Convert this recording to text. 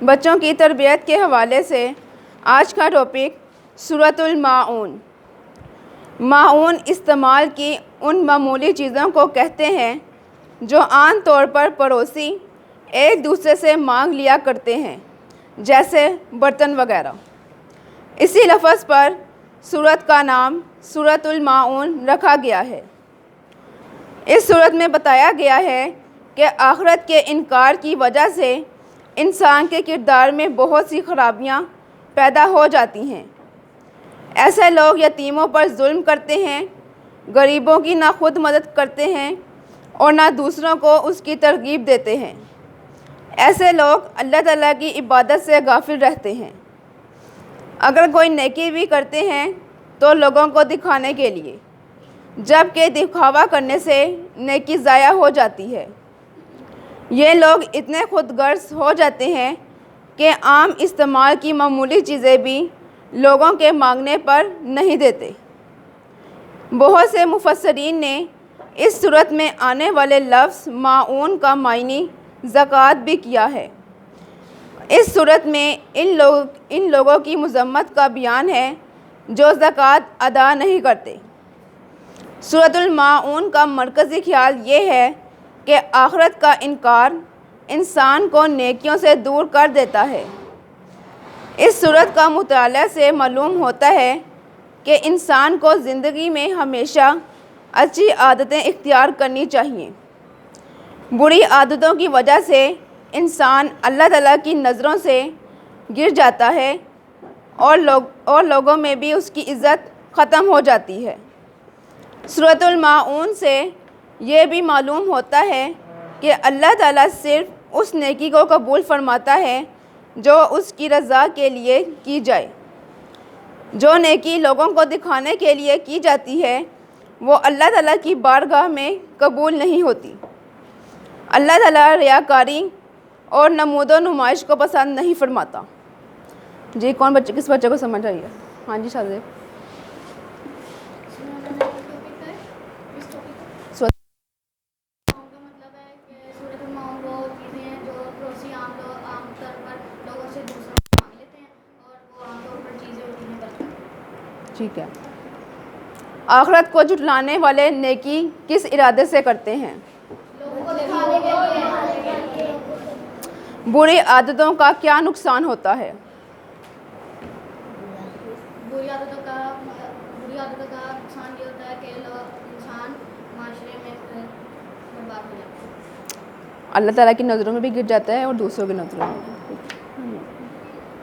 بچوں کی تربیت کے حوالے سے آج کا ٹاپک سورۃ الماعون۔ ماعون استعمال کی ان معمولی چیزوں کو کہتے ہیں جو عام طور پر پڑوسی ایک دوسرے سے مانگ لیا کرتے ہیں، جیسے برتن وغیرہ۔ اسی لفظ پر سورت کا نام سورۃ الماعون رکھا گیا ہے۔ اس سورت میں بتایا گیا ہے کہ آخرت کے انکار کی وجہ سے انسان کے کردار میں بہت سی خرابیاں پیدا ہو جاتی ہیں۔ ایسے لوگ یتیموں پر ظلم کرتے ہیں، غریبوں کی نہ خود مدد کرتے ہیں اور نہ دوسروں کو اس کی ترغیب دیتے ہیں۔ ایسے لوگ اللہ تعالیٰ کی عبادت سے غافل رہتے ہیں۔ اگر کوئی نیکی بھی کرتے ہیں تو لوگوں کو دکھانے کے لیے، جبکہ دکھاوا کرنے سے نیکی ضائع ہو جاتی ہے۔ یہ لوگ اتنے خود غرض ہو جاتے ہیں کہ عام استعمال کی معمولی چیزیں بھی لوگوں کے مانگنے پر نہیں دیتے۔ بہت سے مفسرین نے اس سورت میں آنے والے لفظ ماعون کا معنی زکوٰۃ بھی کیا ہے۔ اس سورت میں ان لوگوں کی مذمت کا بیان ہے جو زکوٰۃ ادا نہیں کرتے۔ سورۃ الماعون کا مرکزی خیال یہ ہے کہ آخرت کا انکار انسان کو نیکیوں سے دور کر دیتا ہے۔ اس سورت کا مطالعہ سے معلوم ہوتا ہے کہ انسان کو زندگی میں ہمیشہ اچھی عادتیں اختیار کرنی چاہیے۔ بری عادتوں کی وجہ سے انسان اللہ تعالیٰ کی نظروں سے گر جاتا ہے اور لوگوں میں بھی اس کی عزت ختم ہو جاتی ہے۔ سورۃ الماعون سے یہ بھی معلوم ہوتا ہے کہ اللہ تعالیٰ صرف اس نیکی کو قبول فرماتا ہے جو اس کی رضا کے لیے کی جائے۔ جو نیکی لوگوں کو دکھانے کے لیے کی جاتی ہے وہ اللہ تعالیٰ کی بارگاہ میں قبول نہیں ہوتی۔ اللہ تعالیٰ ریاکاری اور نمود و نمائش کو پسند نہیں فرماتا۔ جی کس بچے کو سمجھ آئی ہے؟ ہاں جی شاہزیب۔ ٹھیک ہے۔ آخرت کو جھٹلانے والے نیکی کس ارادے سے کرتے ہیں؟ بری عادتوں کا کیا نقصان ہوتا ہے؟ بری عادتوں کا نقصان یہ ہوتا ہے کہ انسان معاشرے میں برباد ہو جاتا ہے، اللہ تعالیٰ کی نظروں میں بھی گر جاتا ہے اور دوسروں کی نظروں میں بھی۔